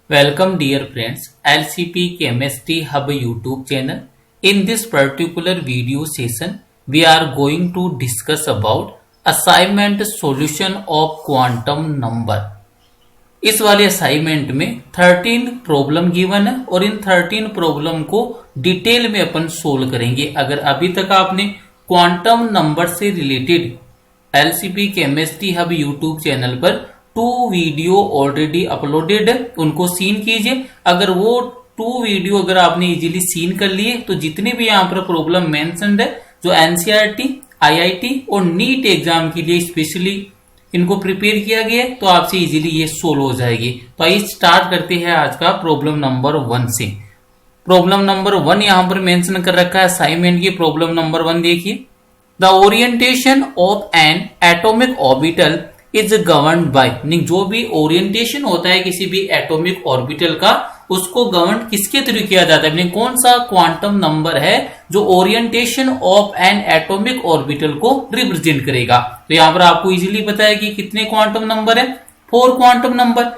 Welcome dear friends, LCP Chemistry Hub YouTube channel. In this particular video session, we are going to discuss about assignment solution of quantum number. इस वाले assignment में 13 problem given है और इन 13 problem को detail में अपन solve करेंगे। अगर अभी तक आपने क्वांटम नंबर से related LCP chemistry hub YouTube channel पर 2 वीडियो ऑलरेडी अपलोडेड है, उनको सीन कीजिए। अगर वो 2 वीडियो अगर आपने इजीली सीन कर लिए तो जितने भी यहाँ पर प्रॉब्लम मेंशन्ड है जो NCERT, IIT और नीट एग्जाम के लिए स्पेशली इनको प्रिपेयर किया गया है तो आपसे इजीली ये सोल्व हो जाएगी। तो आइए स्टार्ट करते हैं आज का प्रॉब्लम नंबर 1 से। प्रॉब्लम नंबर 1 यहाँ पर मेंशन कर रखा है असाइनमेंट की। प्रॉब्लम नंबर 1 देखिए, the orientation of N atomic orbital is govern by, जो भी ओरिएंटेशन होता है किसी भी एटॉमिक ऑर्बिटल का उसको गवर्न किसके थ्रू किया जाता है, कौन सा क्वांटम नंबर है जो orientation of N atomic orbital को रिप्रेजेंट करेगा। तो यहां पर आपको इजीली पता है कि कितने क्वांटम नंबर है, 4 quantum number.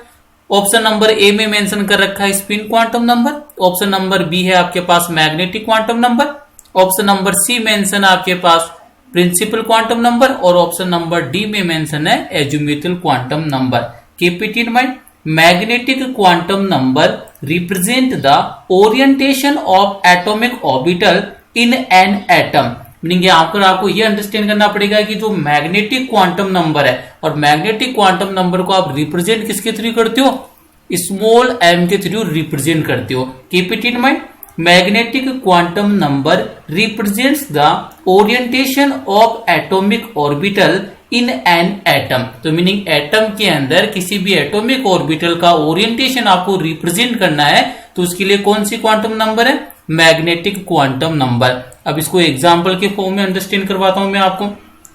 Option number A में मेंशन कर रखा है spin quantum number, option number B है आपके पास magnetic quantum number, option number C mention है आपके पास प्रिंसिपल क्वांटम नंबर और ऑप्शन नंबर डी में मेंशन है azimuthal quantum number. Keep it in mind, magnetic quantum number represent the orientation of atomic orbital in an atom. Meaning यहाँ पर आपको ये अंडरस्टैंड करना पड़ेगा कि जो मैग्नेटिक क्वांटम नंबर है और मैग्नेटिक क्वांटम नंबर को आप रिप्रेजेंट किसके थ्रू करते हो, स्मॉल एम के थ्रू रिप्रेजेंट करते हो। Keep it in mind, magnetic quantum number represents the orientation of atomic orbital in an atom. तो मीनिंग एटम के अंदर किसी भी एटॉमिक ऑर्बिटल का ओरिएंटेशन आपको रिप्रेजेंट करना है तो उसके लिए कौन सी क्वांटम नंबर है, मैग्नेटिक क्वांटम नंबर। अब इसको एग्जांपल के फॉर्म में अंडरस्टैंड करवाता हूं मैं आपको।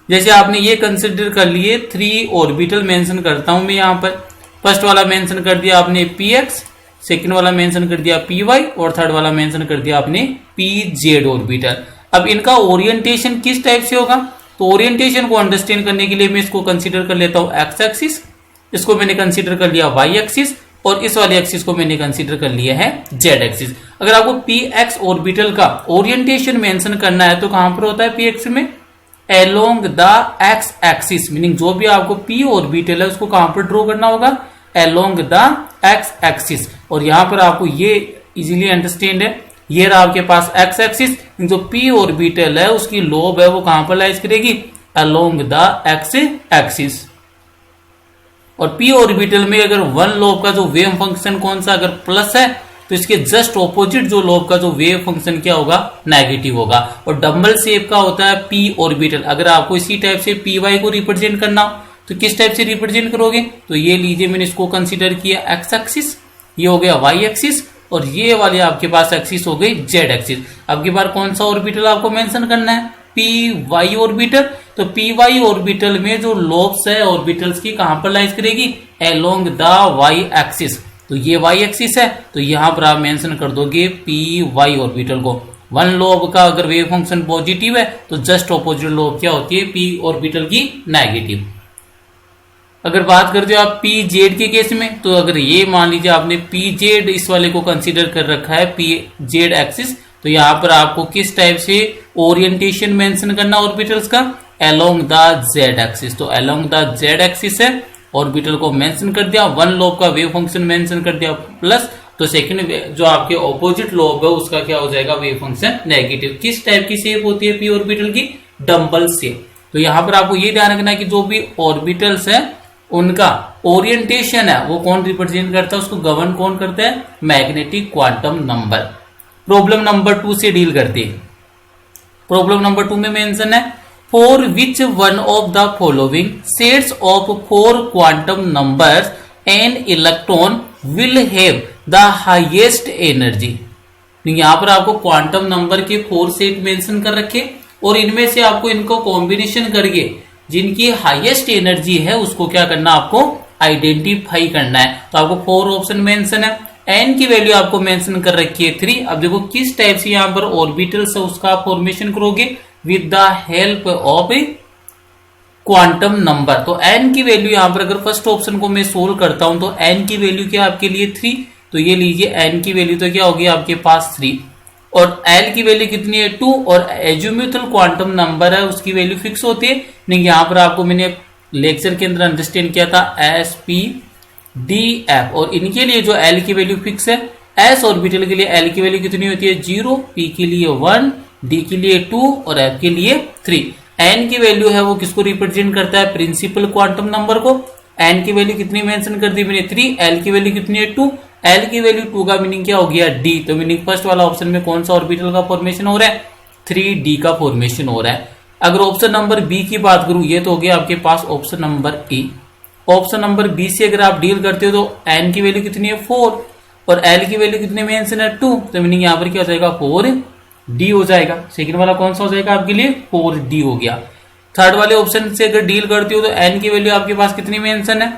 जैसे आपने ये कंसिडर कर लिए 3 ऑर्बिटल मेंशन करता हूं मैं यहाँ पर। फर्स्ट वाला मेंशन कर दिया आपने px, सेकेंड वाला मेंशन कर दिया py और थर्ड वाला मेंशन कर दिया आपने pz ऑर्बिटल। अब इनका ओरिएंटेशन किस टाइप से होगा, तो ओरिएंटेशन को अंडरस्टैंड करने के लिए मैं इसको कंसीडर कर लेता हूं एक्स एक्सिस, इसको मैंने कंसीडर कर लिया वाई एक्सिस और इस वाले एक्सिस को मैंने कंसीडर कर लिया है जेड एक्सिस। अगर आपको px ऑर्बिटल का ओरिएंटेशन मेंशन करना है तो कहां पर होता है px में, along the x axis. Meaning जो भी आपको p ऑर्बिटल है उसको कहां पर ड्रॉ करना होगा, अलोंग द एक्स एक्सिस। और यहां पर आपको ये इजीली अंडरस्टैंड है, ये रहा आपके पास एक्स एक्सिस, जो p ऑर्बिटल है उसकी लोब है वो कहां पर लाइज करेगी, अलोंग द एक्स एक्सिस। और p ऑर्बिटल में अगर 1 लोब का जो वेव फंक्शन कौन सा अगर प्लस है तो इसके जस्ट ऑपोजिट जो लोब का जो वेव फंक्शन क्या होगा, नेगेटिव होगा। और डबल शेप का होता है p ऑर्बिटल। अगर आपको इसी टाइप से py को रिप्रेजेंट करना हो तो किस टाइप से रिप्रेजेंट करोगे, तो ये लीजिए मैंने इसको कंसीडर किया एक्स एक्सिस, ये हो गया वाई एक्सिस और ये वाली आपके पास एक्सिस हो गई जेड एक्सिस। अब की बार कौन सा ऑर्बिटल आपको मेंशन करना है, पी वाई ऑर्बिटल। तो पी वाई ऑर्बिटल में जो लोब्स है ऑर्बिटल्स की कहां पर लाइज करेगी, अलोंग द वाई एक्सिस। तो ये वाई एक्सिस है तो यहां पर आप मेंशन कर दोगे पी वाई ऑर्बिटल को। 1 लोब का अगर वेव फंक्शन पॉजिटिव है तो जस्ट ऑपोजिट लोब क्या होती है, पी ऑर्बिटल की नेगेटिव। अगर बात करते हो आप पी जेड के केस में तो अगर ये मान लीजिए आपने पी जेड इस वाले को कंसीडर कर रखा है पी जेड एक्सिस, तो यहां पर आपको किस टाइप से ओरिएंटेशन मेंशन करना ऑर्बिटल्स का, अलोंग द जेड एक्सिस। तो अलोंग द जेड एक्सिस है, ऑर्बिटल को मेंशन कर दिया, 1 लोब का वेव फंक्शन मेंशन कर दिया प्लस, तो सेकंड जो आपके ऑपोजिट लोब है उसका क्या हो जाएगा, वेव फंक्शन नेगेटिव। किस टाइप की शेप होती है पी ऑर्बिटल की, डम्बल शेप। तो यहां पर आपको ये ध्यान रखना है कि जो भी ऑर्बिटल्स है उनका ओरिएंटेशन है वो कौन रिप्रेजेंट करता है, उसको गवर्न कौन करता है, magnetic quantum number. Problem number 2 से डील करते हैं। प्रॉब्लम नंबर 2 में मेंशन है, for which one of the following sets of 4 quantum numbers an electron will have the highest energy. यहां पर आपको क्वांटम नंबर के 4 सेट मेंशन कर रखे और इनमें से आपको इनको कॉम्बिनेशन करके जिनकी हाईएस्ट एनर्जी है उसको क्या करना, आपको आइडेंटिफाई करना है। तो आपको 4 ऑप्शन मेंशन है, एन की वैल्यू आपको मेंशन कर रखी है 3। अब देखो किस टाइप से यहां पर ऑर्बिटल्स है उसका फॉर्मेशन करोगे, with the help of A quantum number. तो एन की वैल्यू यहां पर अगर फर्स्ट ऑप्शन को मैं सोल्व करता हूं तो एन की वैल्यू क्या आपके लिए 3, तो ये लीजिए एन की वैल्यू तो क्या होगी आपके पास 3 और एल की वैल्यू कितनी है 2 और एज्यूमेटल क्वांटम नंबर है उसकी वैल्यू फिक्स होती है। नहीं यहाँ पर आपको मैंने लेक्चर के अंदर अंडरस्टैंड किया था एस पी डी एफ और इनके लिए जो एल की वैल्यू फिक्स है। एस ऑर्बिटल के लिए एल की वैल्यू कितनी होती है 0, पी के लिए 1, डी के लिए 2 और एफ के लिए 3। एन की वैल्यू है वो किसको रिप्रेजेंट करता है प्रिंसिपल क्वांटम नंबर को। एन की वैल्यू कितनी मेंशन कर दी मैंने 3, एल की वैल्यू कितनी है 2, एल की वैल्यू 2 का मीनिंग क्या हो गया डी। तो मीनिंग फर्स्ट वाला ऑप्शन में कौन सा ऑर्बिटल का फॉर्मेशन हो रहा है 3D का फॉर्मेशन हो रहा है। अगर ऑप्शन नंबर बी की बात करूं ये तो हो गया आपके पास option number A. Option number B से अगर आप डील करते हो तो एन की वैल्यू कितनी है 4 और एल की वैल्यू कितने मेंशन है 2, तो मीनिंग यहाँ पर क्या हो जाएगा 4D हो जाएगा। सेकंड वाला कौन सा हो जाएगा आपके लिए 4D हो गया। थर्ड वाले ऑप्शन से अगर डील करते हो तो एन की वैल्यू आपके पास कितनी मेंशन है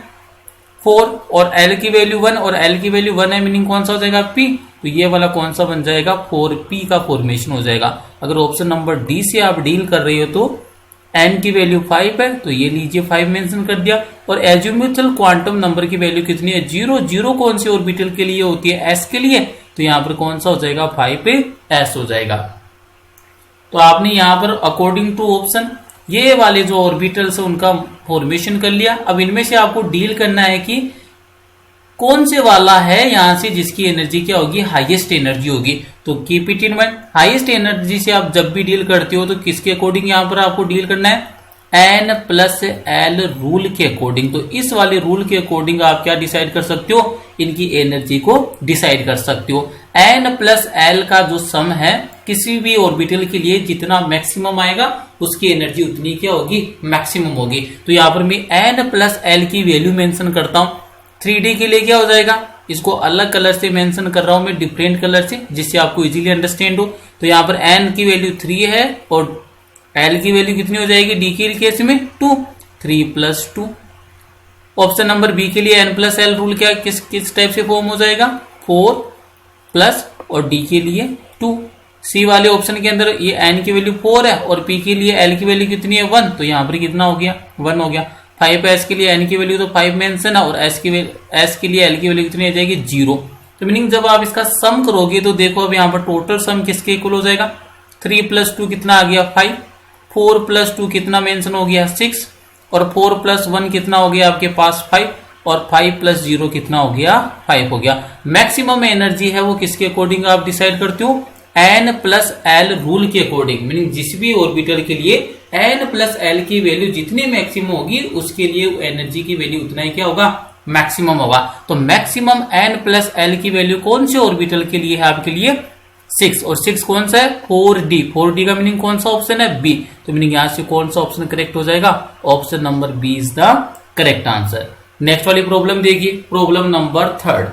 4 और एल की वैल्यू 1 और एल की वैल्यू 1 है मीनिंग कौन सा हो जाएगा P, तो ये वाला कौन सा बन जाएगा 4P का फॉर्मेशन हो जाएगा। अगर ऑप्शन नंबर डी से आप डील कर रहे हो तो एन की वैल्यू 5 है तो ये लीजिए 5 मेंशन कर दिया और एज्यूमेटल क्वांटम नंबर की वैल्यू कितनी है 0, 0 कौन सी ऑर्बिटल के लिए होती है S के लिए, तो यहाँ पर कौन सा हो जाएगा 5S हो जाएगा। तो आपने यहाँ पर अकॉर्डिंग टू ऑप्शन ये वाले जो ऑर्बिटल्स है उनका फॉर्मेशन कर लिया। अब इनमें से आपको डील करना है कि कौन से वाला है यहां से जिसकी एनर्जी क्या होगी हाईएस्ट एनर्जी होगी। तो keep it in mind highest energy से आप जब भी डील करते हो तो किसके अकॉर्डिंग यहां पर आपको डील करना है N प्लस एल रूल के अकॉर्डिंग। तो इस वाले रूल के अकॉर्डिंग आप क्या डिसाइड कर सकते हो इनकी एनर्जी को डिसाइड कर सकते हो। N प्लस एल का जो सम है किसी भी ऑर्बिटल के लिए जितना मैक्सिमम आएगा उसकी एनर्जी उतनी क्या होगी मैक्सिमम होगी। तो यहाँ पर मैं N प्लस एल की वैल्यू मेंशन करता हूं। 3D के लिए क्या हो जाएगा इसको अलग कलर से मेंशन कर रहा हूं मैं डिफरेंट कलर से जिससे आपको इजीली अंडरस्टैंड हो। तो यहाँ पर N की वैल्यू 3 है और L की वैल्यू कितनी हो जाएगी D के केस में 2, 3 प्लस 2। ऑप्शन नंबर बी के लिए N प्लस एल रूल क्या किस टाइप से फॉर्म हो जाएगा 4 प्लस और D के लिए 2। सी वाले ऑप्शन के अंदर ये N की वैल्यू 4 है और P के लिए L की वैल्यू कितनी है 1, तो यहाँ पर कितना हो गया 1 हो गया। 5S के लिए N की वैल्यू तो 5 मेंशन है और S के लिए L की वैल्यू कितनी आ जाएगी 0। तो मीनिंग जब आप इसका सम करोगे तो देखो अब यहाँ पर टोटल सम किसके इक्वल हो जाएगा 3 प्लस 2 कितना आ गया 5, 4 प्लस 2 कितना मेंशन हो गया 6 और 4 प्लस 1 कितना हो गया आपके पास 5 और 5 प्लस 0 कितना हो गया 5 हो गया। मैक्सिमम एनर्जी है वो किसके अकॉर्डिंग आप डिसाइड करते हो N प्लस एल रूल के अकॉर्डिंग। मीनिंग जिस भी ऑर्बिटल के लिए N प्लस एल की वैल्यू जितनी मैक्सिमम होगी उसके लिए एनर्जी की वैल्यू उतना ही क्या होगा मैक्सिमम होगा। तो मैक्सिमम N प्लस एल की वैल्यू कौन से ऑर्बिटल के लिए है आपके लिए 6 और 6 कौन सा है 4D। 4D का मीनिंग कौन सा ऑप्शन है बी। तो मीनिंग यहां से कौन सा ऑप्शन करेक्ट हो जाएगा option number B is the correct answer. Next वाली प्रॉब्लम देखिए प्रॉब्लम नंबर 3।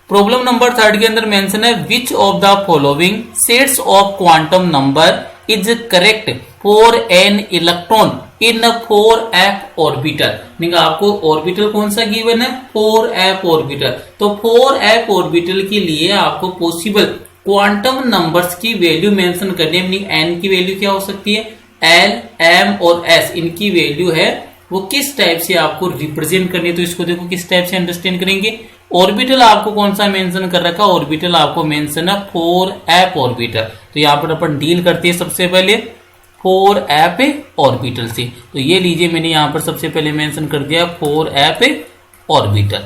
प्रॉब्लम नंबर 3 के अंदर मेंशन है which of the following sets of quantum number is correct for an electron in 4f orbital. Meaning आपको orbital कौन सा given है 4f orbital. तो 4f ऑर्बिटल के लिए आपको पॉसिबल क्वांटम नंबर्स की वैल्यू मेंशन करनी है। मीनिंग n की वैल्यू क्या हो सकती है l, m और s इनकी वैल्यू है वो किस टाइप से आपको रिप्रेजेंट करनी है। तो इसको देखो किस टाइप से अंडरस्टैंड करेंगे। ऑर्बिटल आपको कौन सा मेंशन कर रखा है ऑर्बिटल आपको मेंशन है 4f ऑर्बिटल। तो यहाँ पर अपन डील करते हैं सबसे पहले 4f ऑर्बिटल से। तो ये लीजिए मैंने यहाँ पर सबसे पहले मेंशन कर दिया 4f ऑर्बिटल।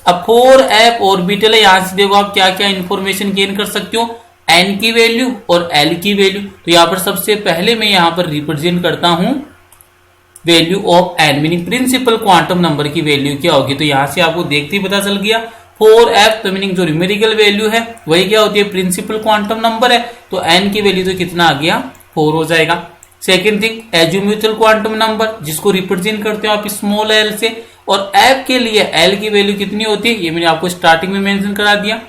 अब 4f ऑर्बिटल है यहाँ से देखो आप क्या क्या इंफॉर्मेशन गेन कर सकते हो n की वैल्यू और l की वैल्यू। तो यहाँ पर सबसे पहले मैं यहाँ पर रिप्रेजेंट करता हूं value of n meaning principal quantum number की वैल्यू क्या होगी। तो यहां से आपको देखते ही पता चल गया 4f तो मीनिंग जो न्यूमेरिकल वैल्यू है वही क्या होती है प्रिंसिपल क्वांटम नंबर है। तो n की वैल्यू तो कितना आ गया 4 हो जाएगा। सेकेंड थिंग एज्यूमेटल क्वांटम नंबर जिसको रिप्रेजेंट करते हो आप स्मॉल l से और f के लिए l की वैल्यू कितनी होती है ये मैंने आपको स्टार्टिंग में मेंशन करा दिया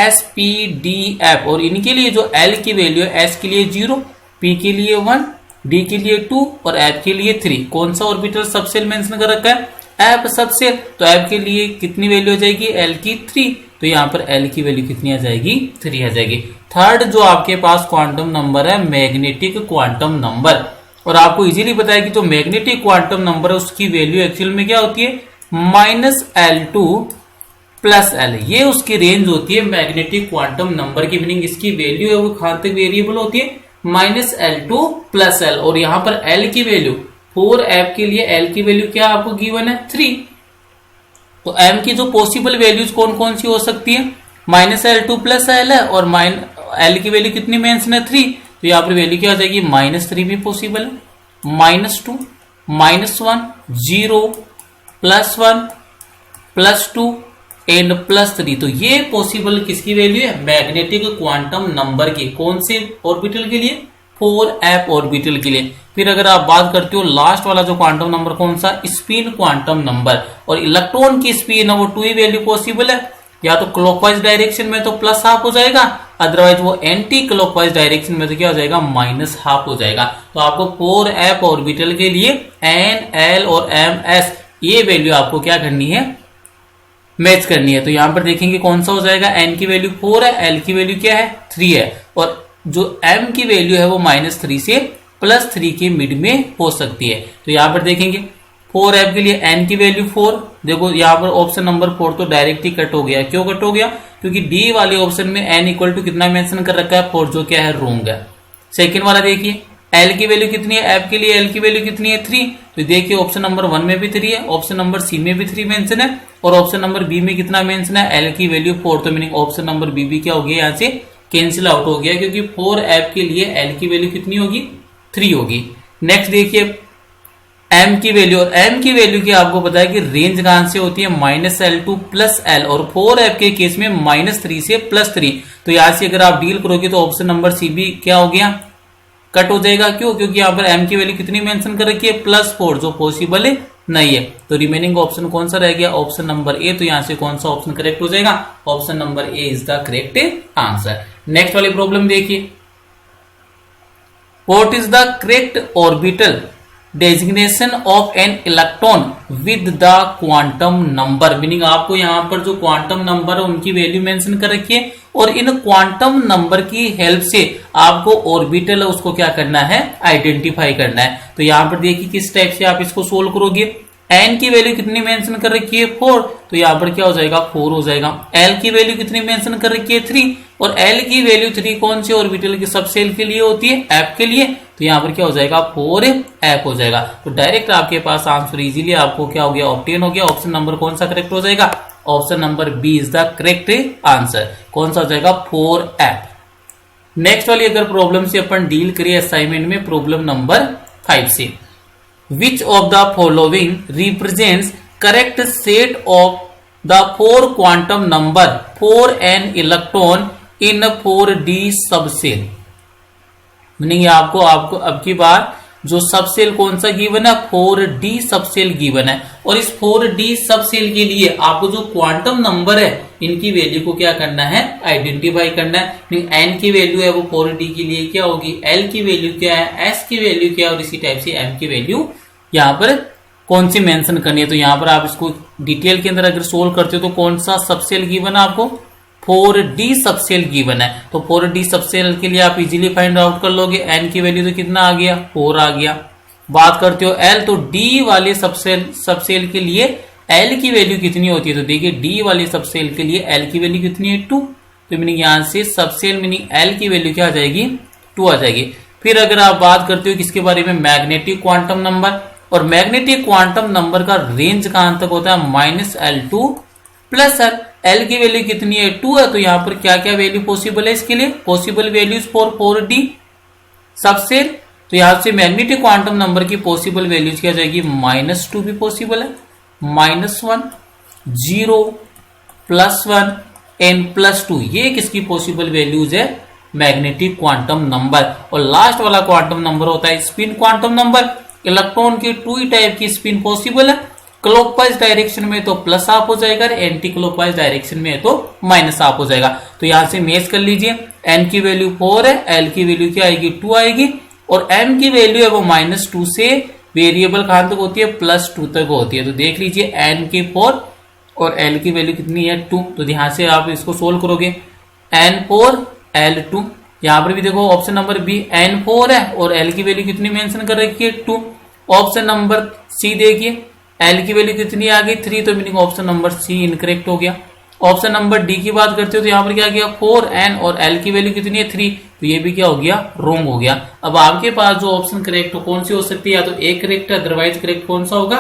SPDF और इनके लिए जो l की वैल्यू है s के लिए 0, p के लिए 1, D के लिए 2 और F के लिए 3। कौन सा ऑर्बिटल सबसेल मेंशन कर रखा है F सबसेल। तो F के लिए कितनी वैल्यू आ जाएगी L की 3। तो यहाँ पर L की वैल्यू कितनी आ जाएगी 3 आ जाएगी। थर्ड जो आपके पास क्वांटम नंबर है मैग्नेटिक क्वांटम नंबर और आपको इजीली पता है कि जो मैग्नेटिक क्वांटम नंबर है उसकी वैल्यू एक्चुअल में क्या होती है -L2 प्लस एल, ये उसकी रेंज होती है मैग्नेटिक क्वांटम नंबर की। मीनिंग इसकी वैल्यू है वो कहां तक वेरिएबल होती है, -L टू +L। और यहां पर L की वैल्यू 4f के लिए L की वैल्यू क्या आपको गिवन है 3। तो m की जो पॉसिबल वैल्यूज कौन कौन सी हो सकती है, -L टू +L है और L की वैल्यू कितनी मेंशन है 3, तो यहाँ पर वैल्यू क्या आ जाएगी -3 भी पॉसिबल है, -2, -1, 0, +1, +2 एंड +3। तो ये पॉसिबल किसकी वैल्यू है, मैग्नेटिक क्वांटम नंबर की। कौन से ऑर्बिटल के लिए, 4f ऑर्बिटल के लिए। फिर अगर आप बात करते हो लास्ट वाला जो क्वांटम नंबर कौन सा, स्पिन क्वांटम नंबर, और इलेक्ट्रॉन की स्पिन है वो 2 ही वैल्यू पॉसिबल है, या तो क्लॉकवाइज डायरेक्शन में तो +½ हो जाएगा, अदरवाइज वो एंटी क्लॉकवाइज डायरेक्शन में तो क्या हो जाएगा -½ हो जाएगा। तो आपको 4f ऑर्बिटल के लिए n, l और ms ये वैल्यू आपको क्या करनी है, मैच करनी है। तो यहां पर देखेंगे कौन सा हो जाएगा, n की वैल्यू 4 है, l की वैल्यू क्या है 3 है, और जो m की वैल्यू है वो -3 से +3 के मिड में हो सकती है। तो यहां पर देखेंगे 4f के लिए n की वैल्यू 4, देखो यहां पर ऑप्शन नंबर 4 तो डायरेक्ट ही कट हो गया। क्यों कट हो गया, क्योंकि डी वाले ऑप्शन में n इक्वल टू कितना मेंशन कर रखा है 4, जो क्या है रोंग है। सेकंड वाला देखिए L की वैल्यू कितनी है, f के लिए L की वैल्यू कितनी है 3, तो देखिए ऑप्शन नंबर 1 में भी 3 है, ऑप्शन नंबर सी में भी 3 मेंशन है, और ऑप्शन नंबर बी में कितना मेंशन है, L की वैल्यू 4। तो मीनिंग ऑप्शन नंबर बी भी क्या हो गया, यहाँ से कैंसिल आउट हो गया, क्योंकि 4f के लिए L की वैल्यू कितनी होगी 3 होगी। नेक्स्ट देखिए m की वैल्यू, और m की वैल्यू की आपको पता है कि रेंज कहां से होती है -L टू +L, और 4f के केस में -3 से +3। तो यहां से अगर आप डील करोगे तो ऑप्शन नंबर सी भी क्या हो गया, कट हो जाएगा। क्यों, क्योंकि यहाँ पर m की वैल्यू कितनी मेंशन कर रखी है +4, जो पॉसिबल है नहीं है। तो रिमेनिंग ऑप्शन कौन सा रह गया, ऑप्शन नंबर ए। तो यहां से कौन सा ऑप्शन करेक्ट हो जाएगा, option number A is the correct answer. Next वाली प्रॉब्लम देखिए, what is the correct orbital designation of an electron with the quantum number. Meaning आपको यहां पर जो क्वांटम नंबर है उनकी वैल्यू मेंशन कर रखी है, और इन क्वांटम नंबर की हेल्प से आपको ऑर्बिटल उसको क्या करना है, आइडेंटिफाई करना है। तो यहां पर देखिए किस टाइप से आप इसको सोल्व करोगे। n की वैल्यू कितनी मेंशन कर रखी है 4, तो यहां पर क्या हो जाएगा 4 हो जाएगा। l की वैल्यू कितनी मेंशन कर रखी है 3, और l की वैल्यू 3 कौन से ऑर्बिटल के सबसेल के लिए होती है, f के लिए, तो यहां पर क्या हो जाएगा 4f हो जाएगा। तो डायरेक्ट आपके पास आंसर इजीली आपको क्या हो गया, ऑब्टेन हो गया। ऑप्शन नंबर कौन सा करेक्ट हो जाएगा, option number B is the correct answer. कौन सा हो जाएगा 4f। नेक्स्ट वाली अगर प्रॉब्लम से अपन डील करिए असाइनमेंट में, प्रॉब्लम नंबर 5 से, which of the following represents correct set of the 4 quantum number for an electron in a 4d subshell। Meaning आपको अब की बार जो सबसेल कौन सा गिवन है, 4d सबसेल गिवन है, और इस 4d सबसेल के लिए आपको जो क्वांटम नंबर है इनकी वैल्यू को क्या करना है, आइडेंटिफाई करना है। n की वैल्यू है वो 4d के लिए क्या होगी, l की वैल्यू क्या है, s की वैल्यू क्या है, और इसी टाइप से m की वैल्यू यहाँ पर कौन सी मेंशन करनी है। तो यहाँ पर आप इसको डिटेल के अंदर अगर सोल्व करते हो तो कौन सा सबसेल गिवन है आपको, 4d सबसेल गिवन है। तो 4d सबसेल के लिए आप इजीली फाइंड आउट कर लोगे। n की वैल्यू तो कितना आ गया 4 आ गया। बात करते हो l, तो d वाले सबसेल के लिए l की वैल्यू कितनी होती है, तो देखिए d वाले सबसेल के लिए l की वैल्यू कितनी है 2। तो मीनिंग यहां से सबसेल मीनिंग l की वैल्यू क्या आ जाएगी 2 आ जाएगी। फिर अगर आप बात करते हो किसके बारे में, मैग्नेटिक क्वांटम नंबर, और मैग्नेटिक क्वांटम नंबर का रेंज कहां तक होता है -L टू +L। L की वैल्यू कितनी है 2 है, तो यहां पर क्या क्या वैल्यू पॉसिबल है इसके लिए, possible values for 4d subshell. तो यहां से मैग्नेटिक क्वांटम नंबर की पॉसिबल वैल्यूज क्या जाएगी, -2 भी पॉसिबल है, -1, 0, +1 एंड +2, ये किसकी पॉसिबल वैल्यूज है, मैग्नेटिक क्वांटम नंबर। और लास्ट वाला क्वांटम नंबर होता है स्पिन क्वांटम नंबर। इलेक्ट्रॉन की 2 टाइप की स्पिन पॉसिबल है, क्लॉकवाइज डायरेक्शन में तो +½ हो जाएगा, एंटी क्लॉकवाइज डायरेक्शन में तो -½ हो जाएगा। तो यहां से मैच कर लीजिए, n की वैल्यू 4 है, l की वैल्यू क्या आएगी 2 आएगी, और m की वैल्यू है वो -2 से वेरिएबल कहां तक होती है, +2 तक होती है। तो देख लीजिए n की 4 और l की वैल्यू कितनी है 2। तो ध्यान से आप इसको सोल्व करोगे, n4 l2, यहां पर भी देखो ऑप्शन नंबर बी n4 है और l की वैल्यू कितनी मेंशन कर रखी है 2। ऑप्शन नंबर सी देखिए l की वैल्यू कितनी आ गई 3, तो meaning option number C incorrect हो गया। ऑप्शन नंबर डी की बात करते हो तो यहाँ पर क्या गया 4n और l की वैल्यू कितनी है 3, तो ये भी क्या हो गया रॉन्ग हो गया। अब आपके पास जो ऑप्शन करेक्ट हो कौन सी हो सकती है, या तो ए करेक्ट है, अदरवाइज करेक्ट कौन सा होगा,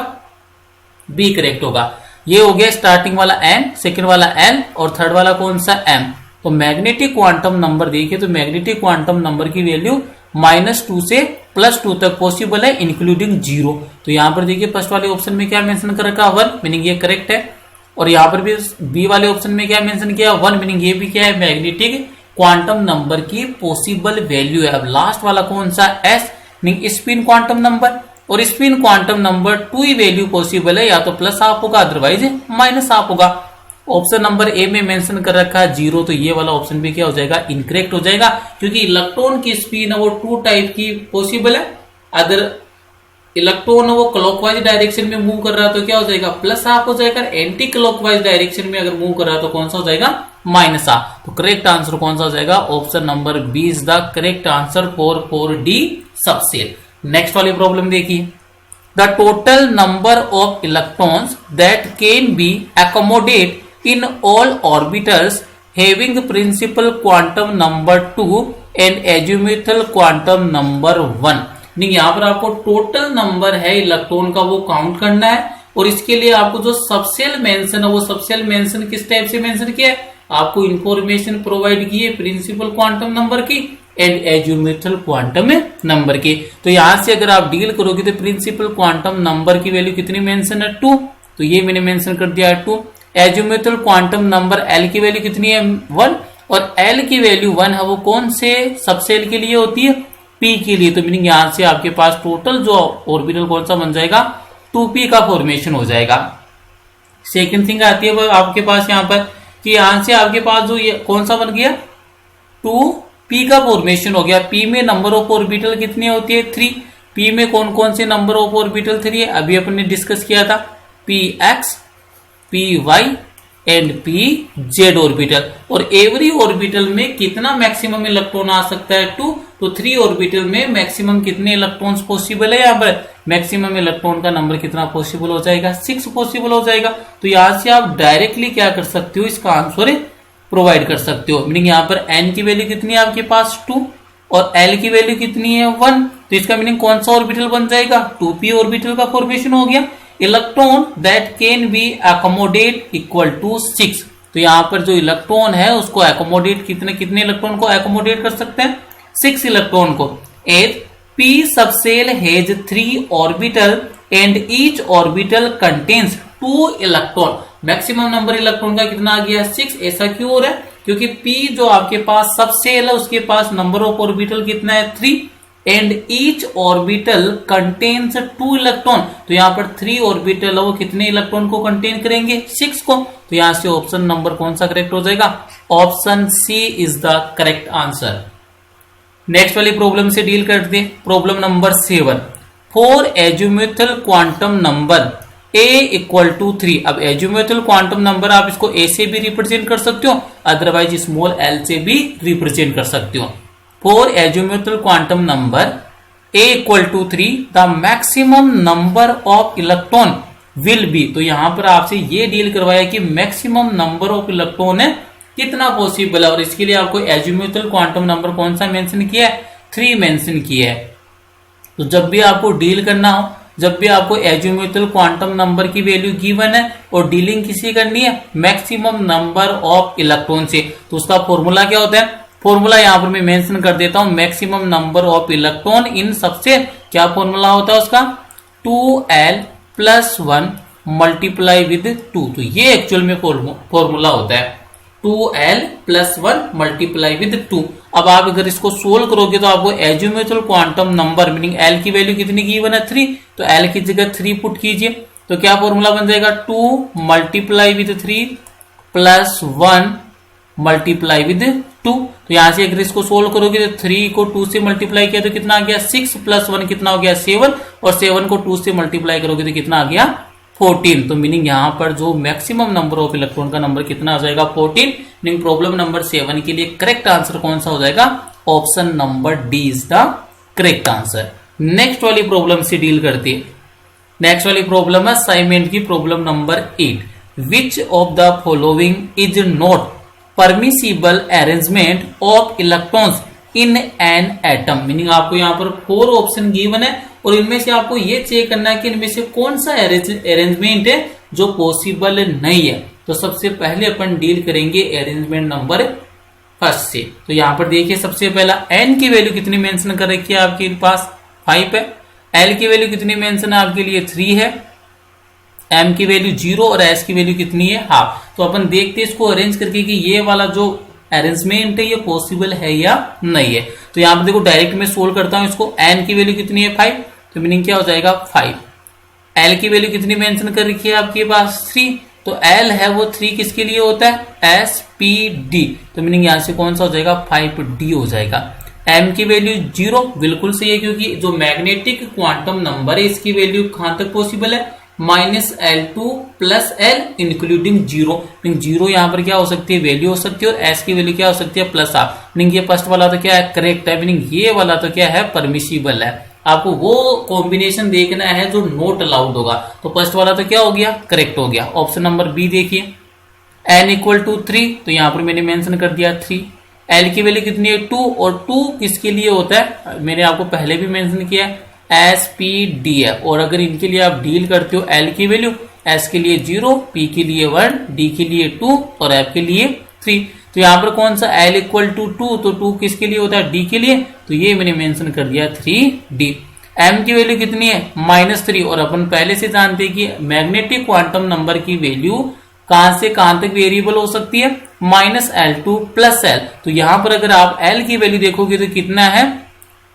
बी करेक्ट होगा। ये हो गया स्टार्टिंग वाला n, सेकंड वाला l और थर्ड वाला कौन सा m। तो मैग्नेटिक क्वांटम नंबर देखिए तो मैग्नेटिक क्वांटम नंबर की वैल्यू -2 से +2 तक पॉसिबल है इंक्लूडिंग 0। तो यहाँ पर देखिए फर्स्ट वाले ऑप्शन में क्या मेंशन कर रखा 1, मीनिंग ये करेक्ट है, और यहाँ पर भी बी वाले ऑप्शन में क्या मेंशन किया 1, मीनिंग ये भी क्या है मैग्नेटिक क्वांटम नंबर की पॉसिबल वैल्यू है। अब लास्ट वाला कौन सा s, meaning spin quantum number, और स्पिन क्वांटम नंबर 2 ही वैल्यू पॉसिबल है, या तो प्लस हाफ होगा अदरवाइज माइनस हाफ होगा। ऑप्शन नंबर ए में मेंशन कर रखा है 0, तो ये वाला ऑप्शन भी क्या हो जाएगा इनकरेक्ट हो जाएगा, क्योंकि इलेक्ट्रॉन की स्पिन है वो 2 टाइप की पॉसिबल है। अगर इलेक्ट्रॉन वो क्लॉकवाइज डायरेक्शन में मूव कर रहा है तो क्या हो जाएगा प्लस हाफ हो जाएगा, एंटी क्लॉकवाइज डायरेक्शन में अगर मूव कर रहा है तो कौन सा हो जाएगा माइनस हाफ। तो करेक्ट आंसर कौन सा हो जाएगा, option number B is the correct answer for D subshell. Next वाली प्रॉब्लम देखिए, the total number of electrons that can be accommodate in all orbitals having principal quantum number 2 and azimuthal quantum number 1। नहीं, यहाँ पर आपको total number है electron का वो count करना है, और इसके लिए आपको जो सबसेल मेंशन है वो सबसेल मेंशन किस टाइप से मेंशन किया है, आपको इंफॉर्मेशन प्रोवाइड की है प्रिंसिपल क्वांटम नंबर की एंड एजिमुथल क्वांटम नंबर की। तो यहां से अगर आप डील करोगे तो प्रिंसिपल क्वांटम नंबर की वैल्यू कितनी मेंशन है 2, तो ये मैंने मेंशन कर दिया है 2। एजिमुथल क्वांटम नंबर एल की वैल्यू कितनी है 1, और एल की वैल्यू 1 है वो कौन से सबसेल के लिए होती है, पी के लिए। तो मीनिंग यहां से आपके पास टोटल जो ऑर्बिटल कौन सा बन जाएगा 2p का फॉर्मेशन हो जाएगा। सेकंड थिंग आती है वो आपके पास यहाँ पर कि यहां से आपके पास जो ये कौन सा बन गया 2p का फॉर्मेशन हो गया। p में नंबर ऑफ ऑर्बिटल कितनी होती है 3, p में कौन कौन से नंबर ऑफ ऑर्बिटल 3 है, अभी अपन ने डिस्कस किया था px py and pz orbital, और एवरी ऑर्बिटल में कितना मैक्सिमम इलेक्ट्रॉन आ सकता है 2, तो 3 ऑर्बिटल में मैक्सिमम कितने इलेक्ट्रॉन्स पॉसिबल है, यहाँ पर मैक्सिमम इलेक्ट्रॉन का नंबर कितना पॉसिबल हो जाएगा 6 पॉसिबल हो जाएगा। तो यहां से आप डायरेक्टली क्या कर सकते हो, इसका आंसर प्रोवाइड कर सकते हो। मीनिंग यहाँ पर n की वैल्यू कितनी है आपके पास 2 और l की वैल्यू कितनी है 1, तो इसका मीनिंग कौन सा ऑर्बिटल बन जाएगा 2p ऑर्बिटल का फॉर्मेशन हो गया। Electron that can be accommodate equal to 6, तो यहाँ पर जो इलेक्ट्रॉन है उसको अकोमोडेट कितने इलेक्ट्रॉन को अकोमोडेट कर सकते हैं 6 इलेक्ट्रॉन को। As p subshell has 3 orbital and each orbital contains 2 electron. Maximum number electron का कितना आ गया 6, ऐसा क्यों हो रहा है, क्योंकि p जो आपके पास सबसेल है उसके पास नंबर ऑफ ऑर्बिटल कितना है 3 and each orbital contains 2 electron. तो यहाँ पर 3 ऑर्बिटल है वो कितने इलेक्ट्रॉन को कंटेन करेंगे 6 को। तो यहाँ से ऑप्शन नंबर कौन सा करेक्ट हो जाएगा, option C is the correct answer. Next वाली प्रॉब्लम से डील करते हैं, problem number 7। For azimuthal quantum number a equal to 3। अब एजिमुथल क्वांटम नंबर आप इसको a से भी रिप्रेजेंट कर सकते हो, अदरवाइज स्मॉल l से भी रिप्रेजेंट कर सकते हो। For azimuthal quantum number a equal to 3, the maximum number of electron will be। तो यहां पर आपसे ये डील करवाया कि मैक्सिमम नंबर ऑफ इलेक्ट्रॉन है कितना पॉसिबल है, और इसके लिए आपको एजिमुथल क्वांटम नंबर कौन सा मेंशन किया है 3 मेंशन किया है। तो जब भी आपको डील करना हो, जब भी आपको एजिमुथल क्वांटम नंबर की वैल्यू गिवन है और डीलिंग किसी करनी है मैक्सिमम नंबर ऑफ इलेक्ट्रॉन से, तो उसका फॉर्मूला क्या होता है, फॉर्मूला यहां पर मैं मेंशन कर देता हूं maximum number of electron in सबसे। क्या फॉर्मूला होता है उसका 2l + 1 मल्टीप्लाई विद 2। तो ये एक्चुअल में फॉर्मूला होता है 2l + 1 मल्टीप्लाई विद 2। अब आप अगर इसको सोल्व करोगे तो आपको azimuthal quantum number meaning l की वैल्यू कितनी गिवन है 3, तो l की जगह 3 पुट कीजिए, तो क्या फॉर्मूला बन जाएगा 2 मल्टीप्लाई विद 3 + 1 मल्टीप्लाई विद 2। तो यहां से अगर इसको सोल्व करोगे तो 3 को 2 से मल्टीप्लाई किया तो कितना आ गया 6 + 1 कितना हो गया 7, और 7 को 2 से मल्टीप्लाई करोगे तो कितना आ गया 14। तो मीनिंग यहां पर जो मैक्सिमम नंबर ऑफ इलेक्ट्रॉन का नंबर कितना आ जाएगा 14। मीनिंग प्रॉब्लम नंबर 7 के लिए करेक्ट आंसर कौन सा हो जाएगा, option number D is the correct answer. Next वाली प्रॉब्लम से डील करते हैं। नेक्स्ट वाली प्रॉब्लम है असाइनमेंट की problem number 8। Which of the following is not permissible arrangement of electrons in an atom. Meaning आपको यहाँ पर 4 ऑप्शन गिवन है और इनमें से आपको ये चेक करना है कि इनमें से कौन सा अरेंजमेंट है जो पॉसिबल नहीं है। तो सबसे पहले अपन डील करेंगे अरेंजमेंट नंबर फर्स्ट से। तो यहाँ पर देखिए सबसे पहला n की वैल्यू कितनी मेंशन कर रखी है आपके पास 5 है, l की वैल्यू कितनी मेंशन है आपके लिए 3 है, m की वैल्यू 0 और s की वैल्यू कितनी है हाफ। तो अपन देखते हैं इसको अरेंज करके कि ये वाला जो अरेंजमेंट है ये पॉसिबल है या नहीं है। तो यहाँ पर देखो डायरेक्ट में सोल्व करता हूं इसको। n की वैल्यू कितनी है 5, तो मीनिंग क्या हो जाएगा 5। l की वैल्यू कितनी मेंशन कर रखी है आपके पास 3, तो l है वो 3 किसके लिए होता है SPD, तो मीनिंग यहां से कौन सा हो जाएगा 5D हो जाएगा। m की वैल्यू 0 बिल्कुल सही है क्योंकि जो मैग्नेटिक क्वांटम नंबर है इसकी वैल्यू कहां तक पॉसिबल है -L2 + L इंक्लूडिंग 0। जीरो यहाँ पर क्या हो सकती है वैल्यू हो सकती है और s की वैल्यू क्या हो सकती है +हाफ। मीनिंग ये फर्स्ट वाला तो क्या है करेक्ट है, मीनिंग ये वाला तो क्या है परमिसिबल है। आपको वो कॉम्बिनेशन देखना है जो नॉट अलाउड होगा। तो फर्स्ट वाला तो क्या हो गया करेक्ट हो गया। ऑप्शन नंबर बी देखिए n = 3, तो यहाँ पर मैंने मेंशन कर दिया 3। l की वैल्यू कितनी है 2 और 2 किसके लिए होता है मैंने आपको पहले भी मेंशन किया SPD है। और अगर इनके लिए आप डील करते हो l की वैल्यू s के लिए 0, p के लिए 1, d के लिए 2 और f के लिए 3। तो यहाँ पर कौन सा l = 2, तो 2 किसके लिए होता है d के लिए, तो ये मैंने मेंशन कर दिया 3d। m की वैल्यू कितनी है -3 और अपन पहले से जानते हैं कि मैग्नेटिक क्वांटम नंबर की वैल्यू कहां से कहां तक वेरिएबल हो सकती है -L2 + L। तो यहां पर अगर आप L की वैल्यू देखोगे तो कितना है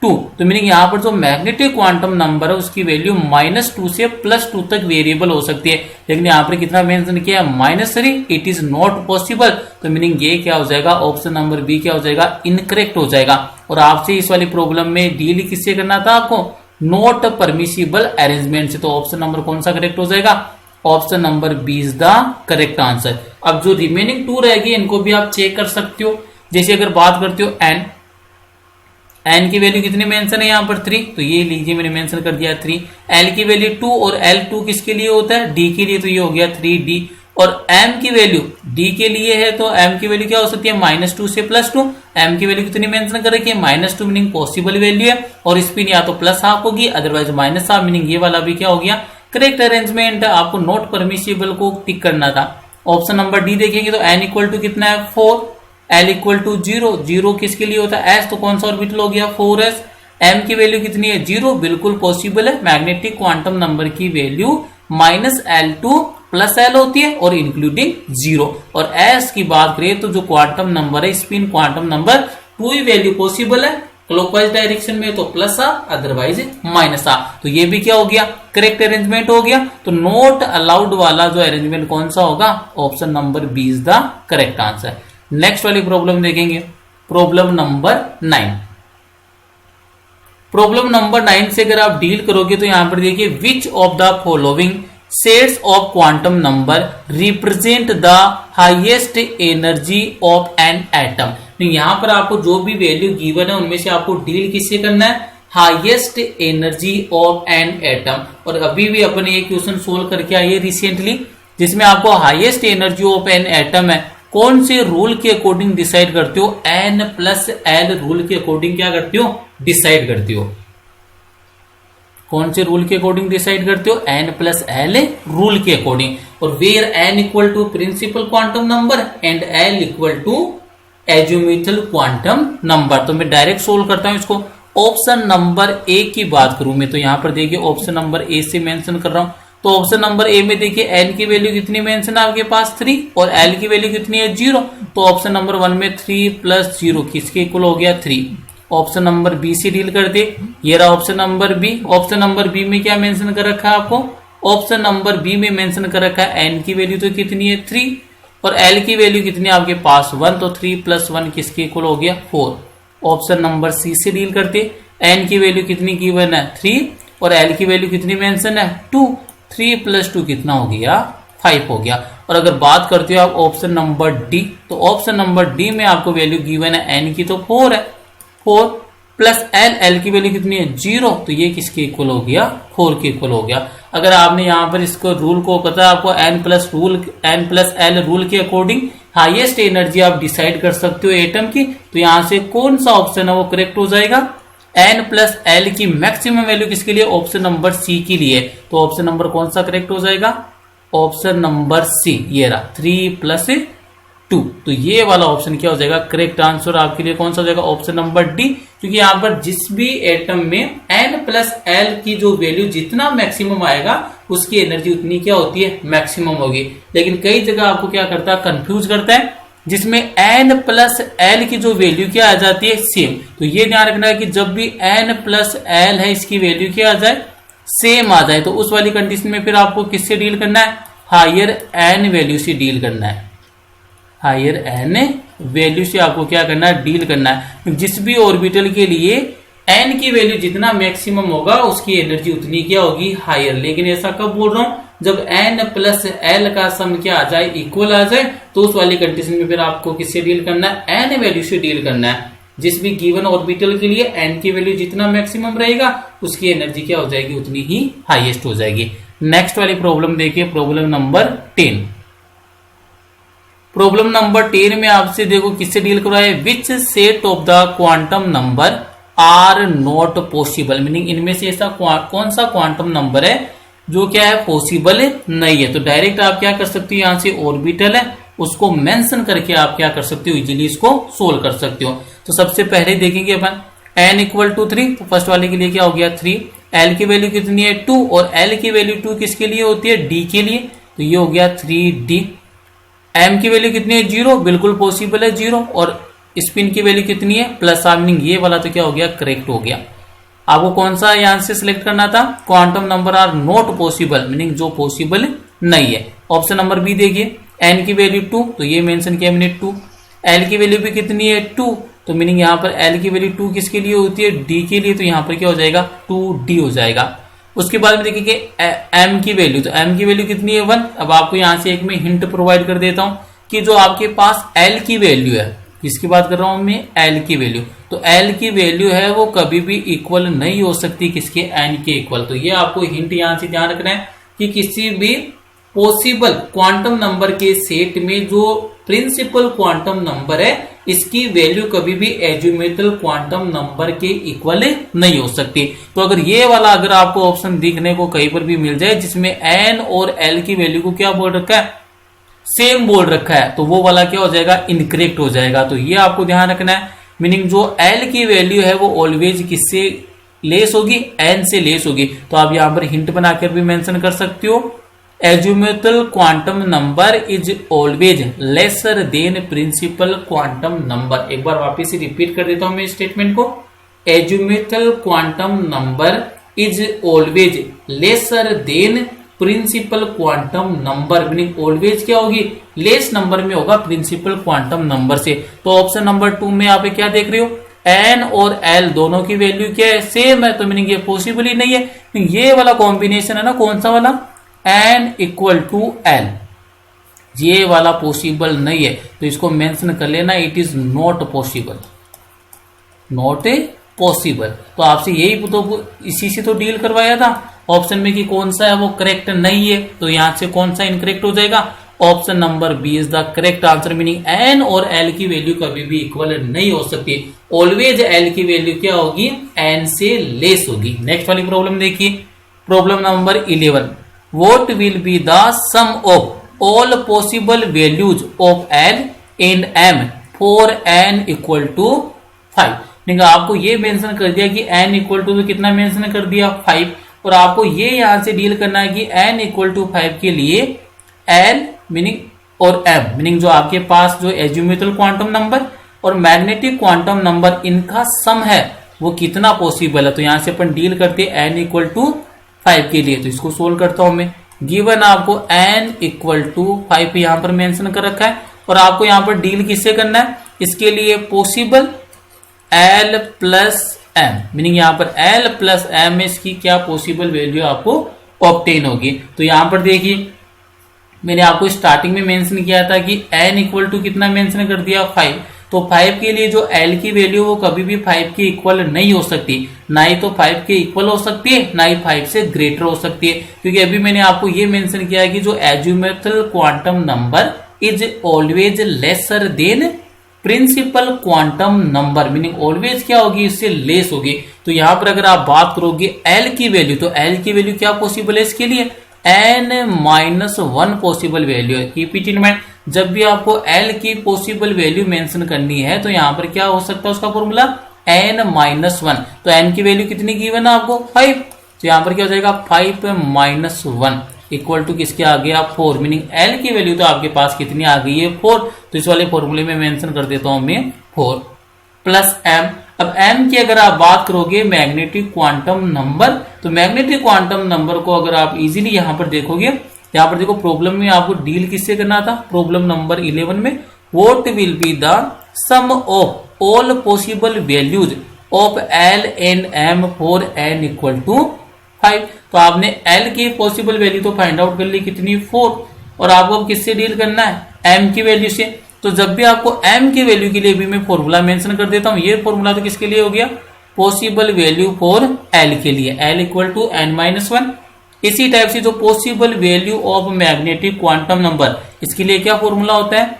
2, तो मीनिंग यहाँ पर जो मैग्नेटिक क्वांटम नंबर है उसकी वैल्यू -2 से +2 तक वेरिएबल हो सकती है। लेकिन यहाँ पर कितना मेंशन किया -3, इट इज नॉट पॉसिबल। तो मीनिंग ये क्या हो जाएगा ऑप्शन नंबर बी क्या हो जाएगा इनकरेक्ट हो जाएगा। और आपसे इस वाली प्रॉब्लम में डील किससे करना था आपको नॉट परमिसिबल अरेंजमेंट से। तो ऑप्शन नंबर कौन सा करेक्ट हो जाएगा option number B is the correct answer. अब जो रिमेनिंग 2 रहेगी इनको भी आप चेक कर सकते हो। जैसे अगर बात करते हो n की वैल्यू कितनी मेंशन है यहाँ पर 3, तो ये लीजिए मैंने मेंशन कर दिया 3। l की वैल्यू 2 और L2 किसके लिए होता है d के लिए, तो ये हो गया 3d। और m की वैल्यू d के लिए है तो m की वैल्यू क्या हो सकती है -2 से +2। m की वैल्यू कितनी मेंशन कर रखी है -2 मीनिंग पॉसिबल वैल्यू है और स्पिन या तो +हाफ होगी अदरवाइज -हाफ, मीनिंग ये वाला भी क्या हो गया करेक्ट अरेंजमेंट। आपको नॉट परमिसिबल को टिक करना था। ऑप्शन नंबर डी देखेंगे तो n = कितना है 4, l = 0, 0 किसके लिए होता है s, तो कौन सा ऑर्बिटल हो गया 4s। m की वैल्यू कितनी है 0, बिल्कुल पॉसिबल है। मैग्नेटिक क्वांटम नंबर की वैल्यू -L2 + L होती है और इंक्लूडिंग 0। और s की बात करें तो जो क्वांटम नंबर है स्पिन क्वांटम नंबर 2 ही वैल्यू पॉसिबल है, क्लॉकवाइज डायरेक्शन में तो +हाफ अदरवाइज -हाफ। तो ये भी क्या हो गया करेक्ट अरेंजमेंट हो गया। तो नॉट अलाउड वाला जो अरेंजमेंट कौन सा होगा option number B is the correct answer. Next वाली प्रॉब्लम देखेंगे प्रॉब्लम नंबर 9। प्रॉब्लम नंबर 9 से अगर आप डील करोगे तो यहां पर देखिए विच of the following sets of quantum number represent the highest energy of an atom. यहां पर आपको जो भी वैल्यू गिवन है उनमें से आपको डील किससे करना है highest energy of an atom. और अभी भी अपन ये क्वेश्चन सोल्व करके आइए रिसेंटली जिसमें आपको highest energy of an atom है कौन से रूल के अकॉर्डिंग डिसाइड करते हो n + L रूल के अकॉर्डिंग क्या करते हो डिसाइड करते हो। कौन से रूल के अकॉर्डिंग डिसाइड करते हो n + L रूल के अकॉर्डिंग। और where n = principal quantum number and L = azimuthal quantum number. तो मैं डायरेक्ट सोल्व करता हूं इसको। ऑप्शन नंबर ए की बात करूं मैं तो यहां पर देखिए ऑप्शन नंबर ए से मेंशन कर रहा हूं। तो ऑप्शन नंबर ए में देखिए n की वैल्यू कितनी मेंशन है आपके पास 3 और l की वैल्यू कितनी है 0। तो ऑप्शन नंबर 1 में 3 + 0 किसके इक्वल हो गया 3। ऑप्शन नंबर बी से डील करते ये रहा option number B. Option number B में क्या मेंशन कर रखा है आपको ऑप्शन नंबर बी में मेंशन कर रखा है n की वैल्यू तो कितनी है 3 और l की वैल्यू कितनी है आपके पास 1, तो 3 + 1 किसके इक्वल हो गया 4। ऑप्शन नंबर सी से डील करते n की वैल्यू कितनी गिवन है 3 और l की वैल्यू कितनी मेंशन है 2, 3 + 2 कितना हो गया 5 हो गया। और अगर बात करते हो आप ऑप्शन नंबर डी तो ऑप्शन नंबर डी में आपको वैल्यू गिवन है n की तो 4 है 4 + L की वैल्यू कितनी है 0, तो ये किसके इक्वल हो गया 4 के इक्वल हो गया। अगर आपने यहाँ पर इसको रूल को पता है आपको N+L रूल के अकॉर्डिंग हाईएस्ट एनर्जी आप डिसाइड कर सकते हो एटम की, तो यहां से कौन सा ऑप्शन है वो करेक्ट हो जाएगा। N+L की मैक्सिमम वैल्यू किसके लिए, ऑप्शन नंबर सी के लिए, तो ऑप्शन नंबर कौन सा करेक्ट हो जाएगा, ऑप्शन नंबर सी, ये रहा 3+2। तो ये वाला ऑप्शन क्या हो जाएगा, करेक्ट आंसर आपके लिए कौन सा हो जाएगा, ऑप्शन नंबर डी। क्योंकि यहाँ पर जिस भी एटम में N+L की जो वैल्यू जितना मैक्सिमम आएगा उसकी एनर्जी उतनी क्या होती है, मैक्सिमम होगी। लेकिन कई जगह आपको क्या करता है, कंफ्यूज करता है, जिसमें N+L की जो वैल्यू क्या आ जाती है, सेम। तो ये ध्यान रखना है कि जब भी N+L है इसकी वैल्यू क्या आ जाए, सेम आ जाए, तो उस वाली कंडीशन में फिर आपको किससे डील करना है, हायर N वैल्यू से डील करना है। हायर N वैल्यू से आपको क्या करना है, डील करना है। जिस भी ऑर्बिटल के लिए N की वैल्यू जितना मैक्सिमम होगा उसकी एनर्जी उतनी क्या होगी, हायर। लेकिन ऐसा कब बोल रहा हूं, जब N+L का सम क्या आ जाए, इक्वल आ जाए, तो उस वाली कंडीशन में फिर आपको किससे डील करना है, N वैल्यू से डील करना है। जिस भी गिवन ऑर्बिटल के लिए N की वैल्यू जितना मैक्सिमम रहेगा उसकी एनर्जी क्या हो जाएगी, उतनी ही हाईएस्ट हो जाएगी। नेक्स्ट वाली प्रॉब्लम देखिए, प्रॉब्लम नंबर 10। प्रॉब्लम नंबर 10 में आपसे देखो किससे डील करवाया, which set of the quantum number are not possible, meaning इनमें से ऐसा कौन सा क्वांटम नंबर है जो क्या है, पॉसिबल नहीं है। तो डायरेक्ट आप क्या कर सकते हो, यहां से ऑर्बिटल है उसको मेंशन करके आप क्या कर सकते हो, इजीली इसको सोल्व कर सकते हो। तो सबसे पहले देखेंगे अपन n=3, तो फर्स्ट वाले के लिए क्या हो गया 3, l की वैल्यू कितनी है 2, और l की वैल्यू 2 किसके लिए होती है, d के लिए, तो ये हो गया 3d। m की वैल्यू कितनी है 0, बिल्कुल पॉसिबल है 0, और स्पिन की वैल्यू कितनी है प्लस, मीनिंग ये वाला तो क्या हो गया, करेक्ट हो गया। आपको कौन सा यहां से सिलेक्ट करना था, quantum number are not possible, meaning जो पॉसिबल नहीं है। ऑप्शन नंबर बी देखिए, n की वैल्यू 2, तो ये मेंशन किया मैंने 2, l की वैल्यू भी कितनी है 2, तो मीनिंग यहाँ पर l की वैल्यू 2 किसके लिए होती है, d के लिए, तो यहाँ पर क्या हो जाएगा 2d हो जाएगा। उसके बाद में देखिए m की वैल्यू, तो m की वैल्यू कितनी है 1। अब आपको यहाँ से एक मैं हिंट प्रोवाइड कर देता हूँ कि जो आपके पास l की वैल्यू है, किसकी बात कर रहा हूं मैं, l की वैल्यू, तो l की वैल्यू है वो कभी भी इक्वल नहीं हो सकती किसके, n के इक्वल। तो ये आपको हिंट यहां से ध्यान रखना है कि किसी भी पॉसिबल क्वांटम नंबर के सेट में जो प्रिंसिपल क्वांटम नंबर है इसकी वैल्यू कभी भी एज्यूमेटल क्वांटम नंबर के इक्वल नहीं हो सकती। तो अगर ये वाला अगर आपको ऑप्शन दिखने को कहीं पर भी मिल जाए जिसमें n और l की वैल्यू को क्या बोल रखा है, सेम बोल रखा है, तो वो वाला क्या हो जाएगा, इनकरेक्ट हो जाएगा। तो ये आपको ध्यान रखना है, मीनिंग जो l की वैल्यू है वो ऑलवेज किससे लेस होगी, n से लेस होगी। तो आप यहां पर हिंट बनाकर भी मेंशन कर सकते हो, azimuthal quantum number is always lesser than principal quantum number. एक बार वापिस से रिपीट कर देता हूं मैं स्टेटमेंट को, azimuthal quantum number is always lesser than principal quantum number, meaning always क्या होगी, लेस नंबर में होगा प्रिंसिपल क्वांटम नंबर से। तो ऑप्शन नंबर 2 में आप क्या देख रहे हो, n और l दोनों की वैल्यू क्या है, सेम है, तो मीनिंग ये पॉसिबल ही नहीं है। ये वाला कॉम्बिनेशन है ना, कौन सा वाला, n=l, ये वाला पॉसिबल नहीं है, तो इसको मेंशन कर लेना, it is not possible, not possible. तो आपसे यही तो इसी से तो डील करवाया था ऑप्शन में कि कौन सा है वो करेक्ट नहीं है, तो यहां से कौन सा इनकरेक्ट हो जाएगा, option number B is the correct answer. Meaning n और l की वैल्यू कभी भी इक्वल नहीं हो सकती, ऑलवेज l की वैल्यू क्या होगी, n से लेस होगी। नेक्स्ट वाली प्रॉब्लम देखिए, problem number 11, what will be the sum of all possible values of l and m for n=5। आपको ये मेंशन कर दिया कि n तो कितना मेंशन कर दिया 5, और आपको ये यहां से डील करना है कि n=5 के लिए l मीनिंग और m मीनिंग जो आपके पास जो एज्यूमेटल क्वांटम नंबर और मैग्नेटिक क्वांटम नंबर इनका सम है वो कितना पॉसिबल है। तो यहां से अपन डील करते हैं n=5 के लिए, तो इसको सोल्व करता हूं मैं। गिवन आपको n=5 यहां पर मेंशन कर रखा है, और आपको यहां पर डील किससे करना है, इसके लिए possible l plus m, meaning यहाँ पर l प्लस m इसकी क्या पॉसिबल वैल्यू आपको ऑब्टेन होगी। तो यहां पर देखिए मैंने आपको स्टार्टिंग में मेंशन किया था कि n कितना मेंशन कर दिया 5, तो 5 के लिए जो L की वैल्यू वो कभी भी 5 के इक्वल नहीं हो सकती, ना ही तो 5 के इक्वल हो सकती है, ना ही 5 से ग्रेटर हो सकती है, क्योंकि अभी मैंने आपको ये मेंशन किया है कि जो azimuthal quantum number is always lesser than principal quantum number, meaning always क्या होगी, इससे लेस होगी। तो यहां पर अगर आप बात करोगे L की वैल्यू, तो L की वैल्यू क्या पॉसिबल है इसके लिए, n-1 पॉसिबल वैल्यू है। कीप इट इन माइंड, जब भी आपको L की पॉसिबल वैल्यू मेंशन करनी है तो यहां पर क्या हो सकता है उसका फॉर्मूला n-1। तो n की वैल्यू कितनी गिवन है आपको 5, तो यहां पर क्या हो जाएगा 5-1 इक्वल टू किसके आ गया 4, मीनिंग L की वैल्यू तो आपके पास कितनी आ गई है 4। तो इस वाले फॉर्मूले में मेंशन कर देता हूं मैं 4 प्लस m। अब m की अगर आप बात करोगे मैग्नेटिक क्वांटम नंबर, तो मैग्नेटिक क्वांटम नंबर को अगर आप इजीली यहां पर देखोगे, यहां पर देखो प्रॉब्लम में आपको डील किससे करना था, प्रॉब्लम नंबर 11 में what will be the sum of all possible values of L and M for n equal to 5। तो आपने L की पॉसिबल वैल्यू तो फाइंड आउट कर ली कितनी 4, और आपको किससे डील करना है M की वैल्यू से। तो जब भी आपको M की वैल्यू के लिए भी मैं फॉर्मूला मेंशन कर देता हूं, ये फॉर्मूला तो किसके लिए हो गया, पॉसिबल वैल्यू फॉर L के लिए, L इक्वल टू n-1। इसी टाइप से जो possible value of magnetic quantum number, इसके लिए क्या फॉर्मूला होता है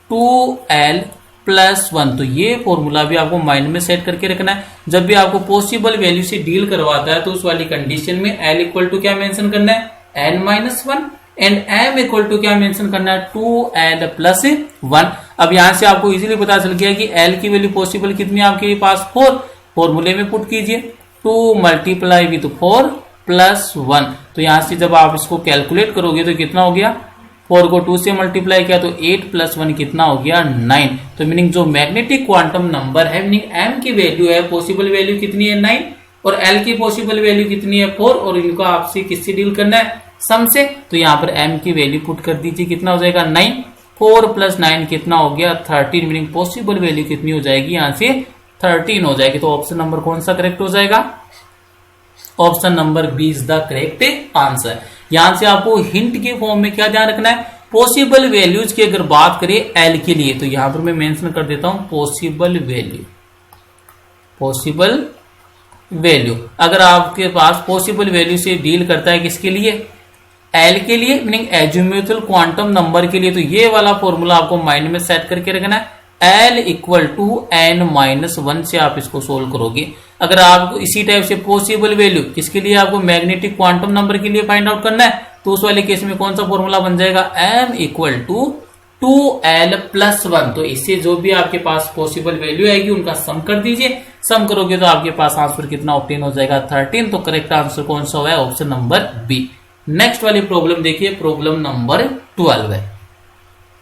2L प्लस 1। तो ये फॉर्मूला भी आपको माइंड में सेट करके रखना है। जब भी आपको पॉसिबल वैल्यू से डील करवाता है तो उस वाली कंडीशन में L इक्वल टू क्या मेंशन करना है n-1 and M equal to क्या मेंशन करना है 2L प्लस 1। अब यहां से आपको इजीली पता चल गया कि L की वैल्यू पॉसिबल कितनी है आपके पास 4, फॉर्मूले में पुट कीजिए 2 मल्टीप्लाई विथ 4 प्लस 1। तो यहां से जब आप इसको कैलकुलेट करोगे तो कितना हो गया, 4 को 2 से मल्टीप्लाई किया तो 8 प्लस 1 कितना हो गया 9। तो मीनिंग जो मैग्नेटिक क्वांटम नंबर है, मीनिंग M की वैल्यू है, पॉसिबल वैल्यू कितनी है 9, और L की पॉसिबल वैल्यू कितनी है 4, और इनको आपसे किससे डील करना है सम से। तो यहाँ पर M की वैल्यू पुट कर दीजिए, कितना हो जाएगा 9, 4 प्लस 9 कितना हो गया 13, मीनिंग पॉसिबल वैल्यू कितनी हो जाएगी यहाँ से 13 हो जाएगी। तो ऑप्शन नंबर कौन सा करेक्ट हो जाएगा, option number B is the correct answer. यहां से आपको हिंट के फॉर्म में क्या ध्यान रखना है, पॉसिबल वैल्यूज की अगर बात करें L के लिए, तो यहां पर मैं मेंशन कर देता हूं पॉसिबल वैल्यू। पॉसिबल वैल्यू अगर आपके पास पॉसिबल वैल्यू से डील करता है किसके लिए, L के लिए, मीनिंग एजिमुथल क्वांटम नंबर के लिए, तो ये वाला फॉर्मूला आपको माइंड में सेट करके रखना है। L इक्वल टू n-1 से आप इसको सोल्व करोगे। अगर आपको इसी टाइप से पॉसिबल वैल्यू किसके लिए आपको मैग्नेटिक क्वांटम नंबर के लिए फाइंड आउट करना है, तो उस वाले केस में कौन सा फॉर्मूला बन जाएगा M equal to 2L plus 1। तो इससे जो भी आपके पास पॉसिबल वैल्यू आएगी उनका सम कर दीजिए, सम करोगे तो आपके पास आंसर कितना ऑब्टेन हो जाएगा 13। तो करेक्ट आंसर कौन सा है, ऑप्शन नंबर बी। नेक्स्ट वाली प्रॉब्लम देखिए, प्रॉब्लम नंबर 12 है।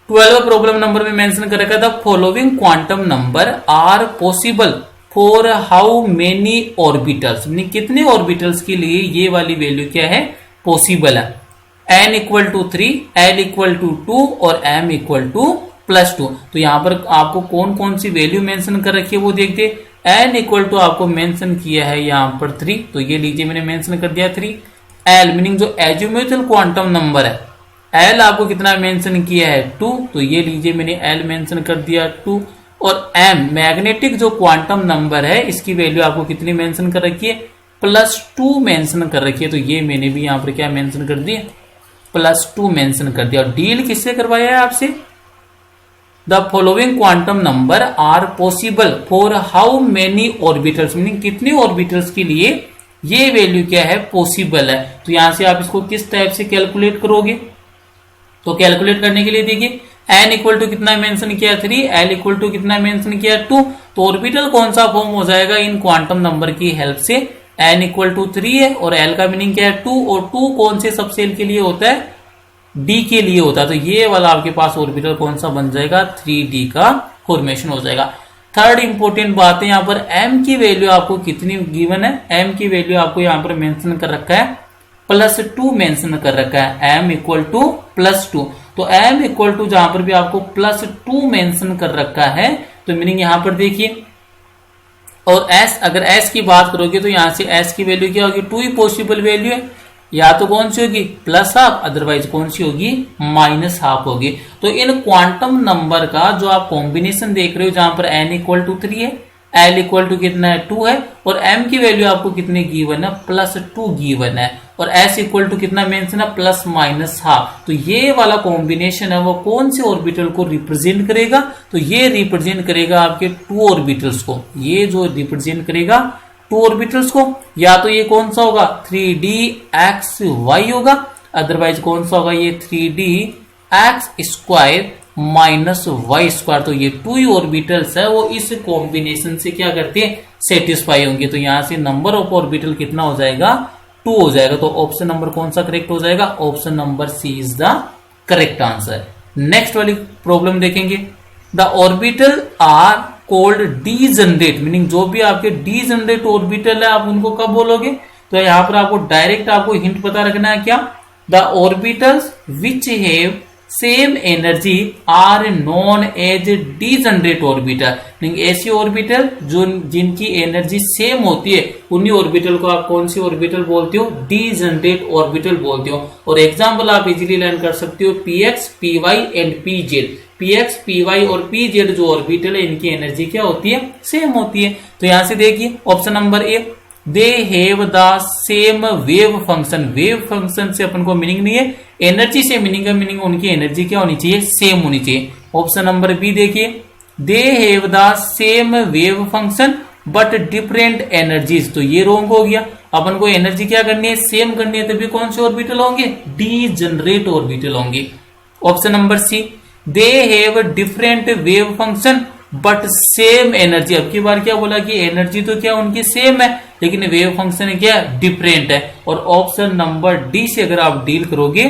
12 प्रॉब्लम नंबर में मेंशन कर रखा था following quantum number are possible for how many orbitals, कितने ऑर्बिटल्स के लिए ये वाली वैल्यू क्या है पॉसिबल है, n equal to 3, L equal to 2 और M इक्वल टू प्लस 2। तो यहां पर आपको कौन कौन सी वैल्यू मेंशन कर रखी है वो देखते। n इक्वल टू आपको मेंशन किया है यहां पर 3, तो ये लीजिए मैंने मेंशन कर दिया 3। L मीनिंग जो एजिमुथल क्वांटम नंबर है, L आपको कितना मेंशन किया है 2, तो ये लीजिए मैंने L मेंशन कर दिया 2। और M मैग्नेटिक जो क्वांटम नंबर है इसकी वैल्यू आपको कितनी मेंशन कर रखी है +2 मेंशन कर रखी है, तो ये मैंने भी यहां पर क्या मेंशन कर दिया +2 मेंशन कर दिया। और डील किससे करवाया है आपसे, the following quantum number are possible for how many orbitals, meaning कितने ऑर्बिटल्स के लिए ये वैल्यू क्या है पॉसिबल है। तो यहां से आप इसको किस टाइप से कैलकुलेट करोगे, तो कैलकुलेट करने के लिए देखिए n इक्वल टू कितना मेंशन किया 3, L इक्वल टू कितना मेंशन किया 2, तो ऑर्बिटल कौन सा फॉर्म हो जाएगा इन क्वांटम नंबर की हेल्प से, n इक्वल टू 3 है और L का मीनिंग क्या है 2, और 2 कौन से सबसेल के लिए होता है D के लिए होता है। तो ये वाला आपके पास ऑर्बिटल कौन सा बन जाएगा 3D का फॉर्मेशन हो जाएगा। थर्ड इंपॉर्टेंट बात है यहाँ पर M की वैल्यू आपको कितनी गिवन है, M की वैल्यू आपको यहाँ पर मेंशन कर रखा है +2 मेंशन कर रखा है, M इक्वल टू +2। तो M इक्वल टू जहां पर भी आपको +2 मेंशन कर रखा है, तो मीनिंग यहां पर देखिए, और S अगर S की बात करोगे तो यहां से S की वैल्यू क्या होगी 2 ही पॉसिबल वैल्यू है, या तो कौन सी होगी प्लस हाफ, अदरवाइज कौन सी होगी माइनस हाफ होगी। तो इन क्वांटम नंबर का जो आप कॉम्बिनेशन देख रहे हो जहां पर n इक्वल टू 3 है, l इक्वल टू कितना है 2 है, और m की वैल्यू आपको कितने गिवन है +2 गिवन है, और s इक्वल टू कितना मेंशन है प्लस माइनस हाफ। तो ये वाला कॉम्बिनेशन है वो कौन से ऑर्बिटल को रिप्रेजेंट करेगा, तो ये रिप्रेजेंट करेगा आपके 2 ऑर्बिटल्स को, ये जो रिप्रेजेंट करेगा 2 ऑर्बिटल्स को। या तो ये कौन सा होगा 3dxy होगा, अदरवाइज कौन सा होगा ये 3dx² माइनस वाई स्क्वायर। तो ये 2 ही ऑर्बिटल्स है वो इस कॉम्बिनेशन से क्या करते हैं सेटिस्फाई होंगे। तो यहां से नंबर ऑफ ऑर्बिटल कितना हो जाएगा 2 हो जाएगा। तो ऑप्शन नंबर कौन सा करेक्ट हो जाएगा, option number C is the correct answer. Next वाली प्रॉब्लम देखेंगे, the orbital are called degenerate, meaning जो भी आपके डीजनरेट ऑर्बिटल है आप उनको कब बोलोगे, तो यहां पर आपको डायरेक्ट आपको हिंट पता रखना है क्या, the orbitals which have same energy are known as degenerate orbital, meaning ऐसी ऑर्बिटल जो जिनकी एनर्जी सेम होती है उन्हीं ऑर्बिटल को आप कौन सी ऑर्बिटल बोलते हो, डीजनरेट ऑर्बिटल बोलते हो। और एग्जांपल आप इजीली लर्न कर सकते हो px py and pz, px py और pz जो ऑर्बिटल है इनकी एनर्जी क्या होती है सेम होती है। तो यहां से देखिए option number A, they have the same wave function, wave function से अपन को मीनिंग नहीं है एनर्जी से मीनिंग है, मीनिंग उनकी एनर्जी क्या होनी चाहिए सेम होनी चाहिए। ऑप्शन नंबर बी देखिए, they have the same wave function but different energies, तो ये रॉन्ग हो गया। अपन को एनर्जी क्या करनी है सेम करनी है, तभी कौन से ऑर्बिटल होंगे डीजनरेट ऑर्बिटल होंगे। Option number C, they have different wave function but same energy, अब की बार क्या बोला कि एनर्जी तो क्या उनकी सेम है लेकिन वेव फंक्शन क्या डिफरेंट है। और ऑप्शन नंबर डी से अगर आप डील करोगे,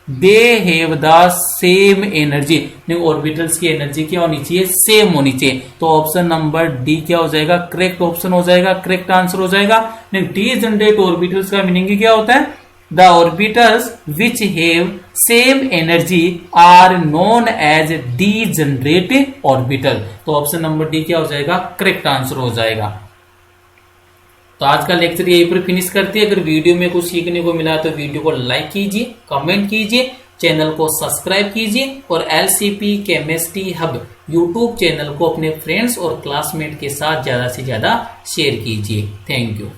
they have the same energy, orbitals की एनर्जी क्या होनी चाहिए सेम होनी चाहिए। तो ऑप्शन नंबर डी क्या हो जाएगा करेक्ट ऑप्शन हो जाएगा, करेक्ट आंसर हो जाएगा। डीजनरेट ऑर्बिटल्स का मीनिंग क्या होता है, the orbitals which have same energy are known as degenerate orbital। तो ऑप्शन नंबर डी क्या हो जाएगा करेक्ट आंसर हो जाएगा। तो आज का लेक्चर यहीं पर फिनिश करते हैं। अगर वीडियो में कुछ सीखने को मिला तो वीडियो को लाइक कीजिए, कमेंट कीजिए, चैनल को सब्सक्राइब कीजिए और एलसीपी केमिस्ट्री हब यूट्यूब चैनल को अपने फ्रेंड्स और क्लासमेट के साथ ज्यादा से ज्यादा शेयर कीजिए। Thank you.